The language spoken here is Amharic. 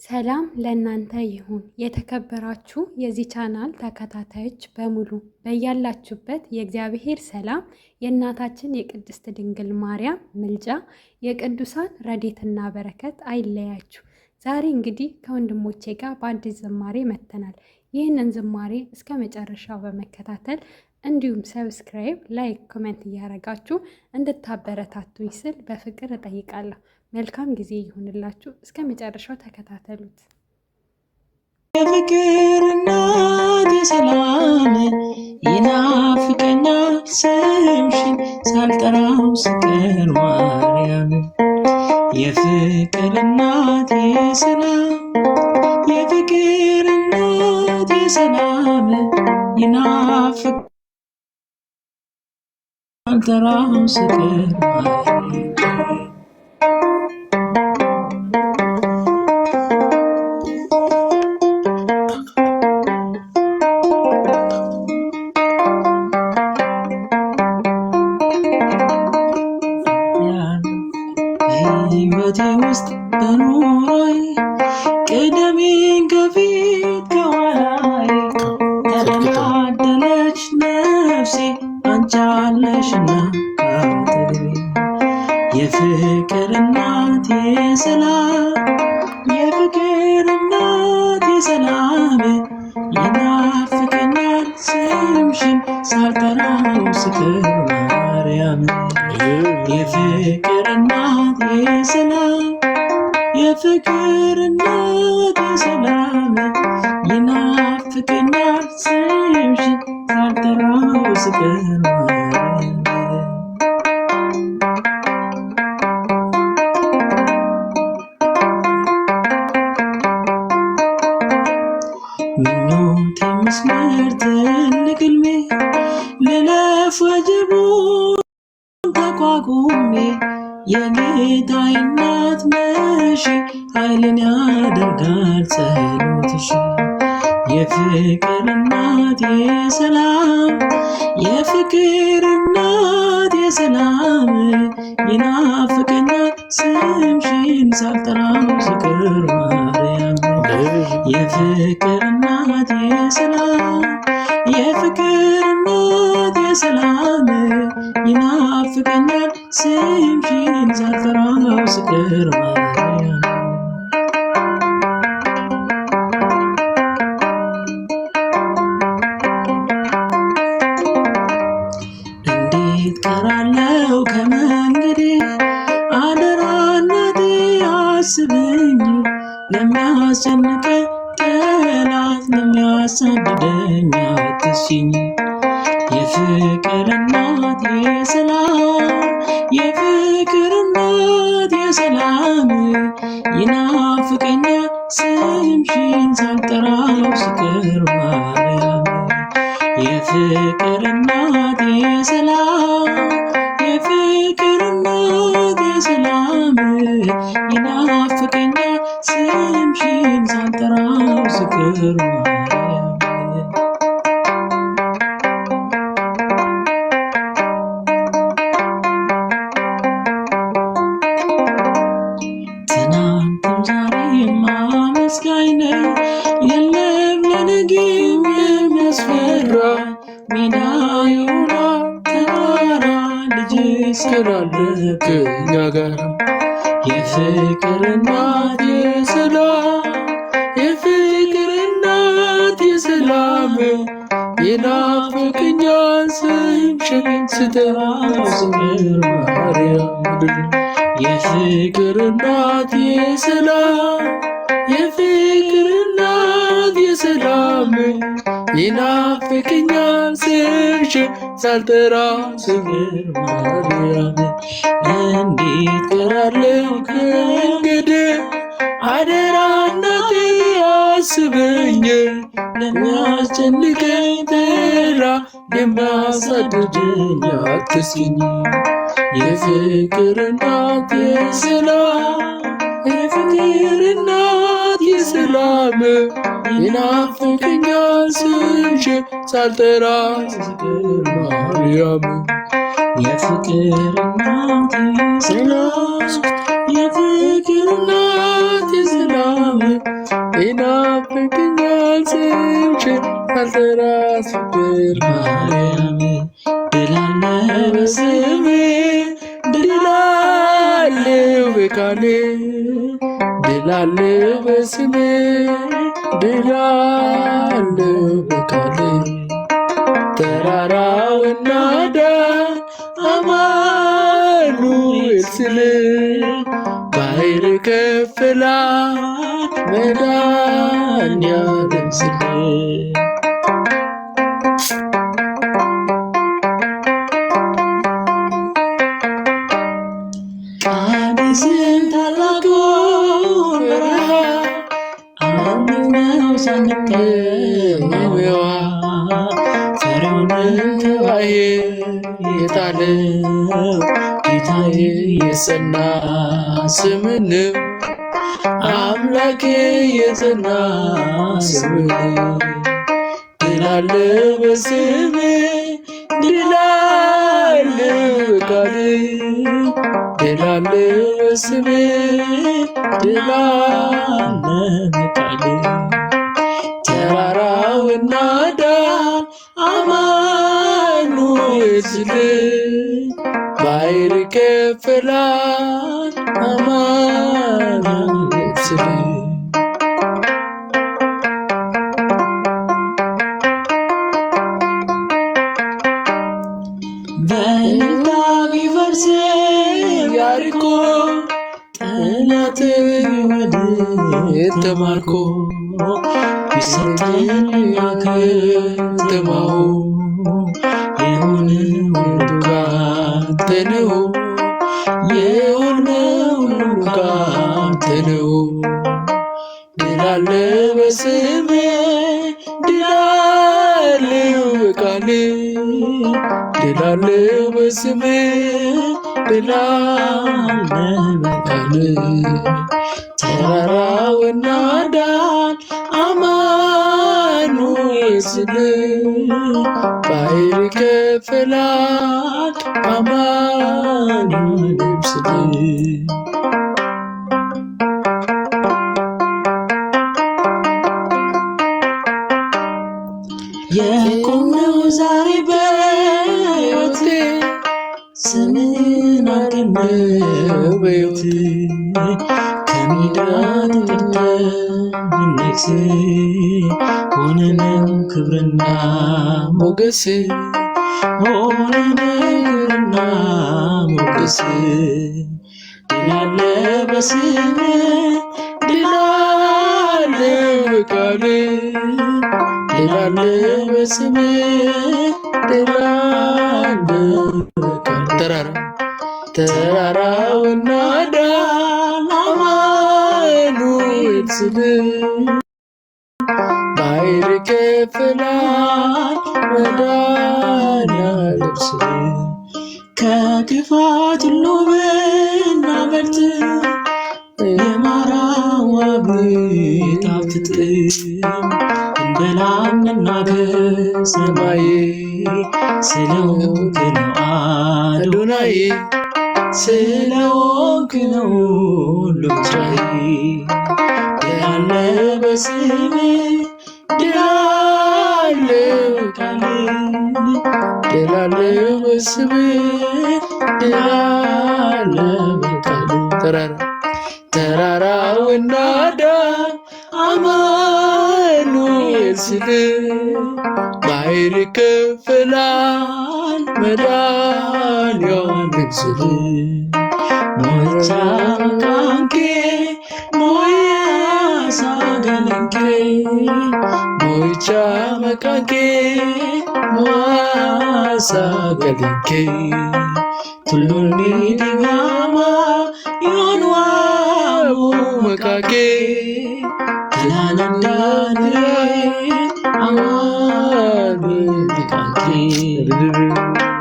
ሰላም ለእናንተ ይሁን የተከበራችሁ የዚህ ቻናል ተከታታዮች በሙሉ በያላችሁበት የእግዚአብሔር ሰላም የእናታችን የቅድስት ድንግል ማርያም ምልጃ የቅዱሳን ረድኤትና በረከት አይለያችሁ። ዛሬ እንግዲህ ከወንድሞቼ ጋር በአዲስ ዝማሬ መጥተናል። ይህንን ዝማሬ እስከ መጨረሻው በመከታተል እንዲሁም ሰብስክራይብ፣ ላይክ፣ ኮሜንት እያደረጋችሁ እንድታበረታቱኝ ስል በፍቅር እጠይቃለሁ። መልካም ጊዜ ይሁንላችሁ። እስከ መጨረሻው ተከታተሉት። የፍቅር እናት የሰላም ይናፍቀኛል ስምሽን ሳልጠራው ስቀር ማርያም የፍቅር እናት የሰላም የፍቅር እናት የሰላም ይናፍቀኛል ሳልጠራው ስቀር ማርያም ሕይወቴ ውስጥ በኑሮዬ ቅደሚኝ ከፊት ከኋላዬ ተደላደለች ነፍሴ አንቺ አለሽና ካጠገቤ የፍቅር እናት የሰላም የፍቅር እናት የሰላም ይናፍቀኛል ስምሽን ሳልጠራው ስቀር ማርያም የፍቅር እናት የሰላም የፍቅር እናት የሰላም ይናፍቀኛል ስምሽን ሳልጠራው ስቀር ማርያም ምኞቴ መስመር ትልቅ ሕልሜ ልለፍ ወጀቡን ተቋቁሜ የጌታዬ እናት ነሽ ኃይልን ያደርጋል ጸሎትሽ የፍቅር እናት የሰላም የፍቅር እናት የሰላም ይናፍቀኛል ስምሽን ሳልጠራው ስቀር ማርያም የፍቅር እናት የሰላም የፍቅር እናት የሰላም ይናፍቀኛል ስምሽን ሳልጠራው ስቀር ማርያም እንዴት ቀራለው ከመንገዴ አደራ እናቴ አስብኝ ለሚያስጨንቀኝ ጠላት ለሚያሳድደኝ አትሽኝ የፍቅር እናት የሰላም የፍቅር እናት የሰላም ይናፍቀኛል ስምሽን ሳልጠራው ስቀር ማርያም የፍቅር እናት የሰላም የፍቅር እናት የሰላም ይናፍቀኛል ስምሽን ሳልጠራው ስቀር ማርያም ትናንትም ዛሬም አመስጋኝ ነኝ የለም ለነገም የሚያስፈራ ሜዳ ይሆናል ተራራ ልጅሽ ስላለ ከእኛ ጋር የፍቅር እናት የሰላም የፍቅር እናት የሰላም ይናፍቀኛል ስምሽን ስጠራው ስቀር ማርያም የፍቅር እናት የሰላም የፍቅር እናት የሰላም ይናፍቀኛል ስምሽን ሳልጠራው ስቀር ማርያም እንዴት ቀራለው ከእንግዲህ አደራ እናቴ አስበኝ ለሚያስጨንቀኝ ተራ የሚያሳድደኝ አትስኝ የፍቅር እናት የሰላም የፍቅር እናት የሰላም ይናፍቀኛል ስምሽን ሳልጠራው ስቀር ማርያም የፍቅር እናት የሰላም የፍቅር እናት የሰላም ሳልጠራት ፍቅር ማርያም ድላለሁ በስሜ ድላለሁ በቃሌ ድላለሁ በስሜ ድላለሁ በቃሌ ተራራውና ዳር አማኑኤል ስል ባሕር ከፍላት መድኃኒዓለም ስል ቃዴስን ታላቁን በረሃ አለፍነው ሳንቀመዋ ፈርዖንን ከባሕር የጣለው ጌታዬ የጸና ስምህ ነው አምላኬ የጸና ስምህ ነው ድላለሁ በስምህ ድላለሁ በቃልህ ድላለሁ በስምህ ድላለሁ በቃልህ ተራራውና ዳር አማኑኤል ስል ባሕር ከፍላት አማኑኤል ስል በእልልታ ቢፈርስም ያሪኮ ጠላት ወዴት ተማርኮ ቢሰጠን ከተማው የሆነው ሁሉ ካንተ ነው የሆነው ሁሉ ካንተ ነው ድላለሁ በስምህ ድላለሁ በቃልህ ድላለሁ በስምህ ድላለሁ በቃልህ ተራራውና ዳር አማኑኤል ስል ባሕር ከፍላት አማኑኤል ስል የቆምነው ዛሬ በሕይወቴ ስምህን አገኘው በሕይወቴ ከሜዳ ተጠርተን ብንነግስ ሆነነው ክብርና ሞገስ ሆነነው ክብርና ሞገስ ድላለሁ በስምህ ድላለሁ በቃልህ ድላለሁ በስምህ ድላለሁ በቃልህ ተራራውና ዳር አማኑኤል ስል ባሕር ከፍላት መድኃኒዓለም ስል ከክፋት ሁሉ ብናመልጥ የማራዋ ቢጣፍጥ እንበላምና ከሰማይ ስለሆንክ ነው አዶናይ ስለሆንክ ነው ሁሉም ቻይ ድላለሁ በስምህ ድላለሁ በቃልህ ድላለሁ በስምህ ድላለሁ በቃልህ ተራራውና ዳር አማኑኤል ስል ባሕር ከፍላት መድኃኒዓለም ስል ሞቻ መቃንኬ ሞያ ሳገለንኬ ሞቻ መቃንኬ ሞያ ሳገለንኬ ቱሉኒ ዲጋማ ዮን ዋቡ መቃኬ Aman, aman,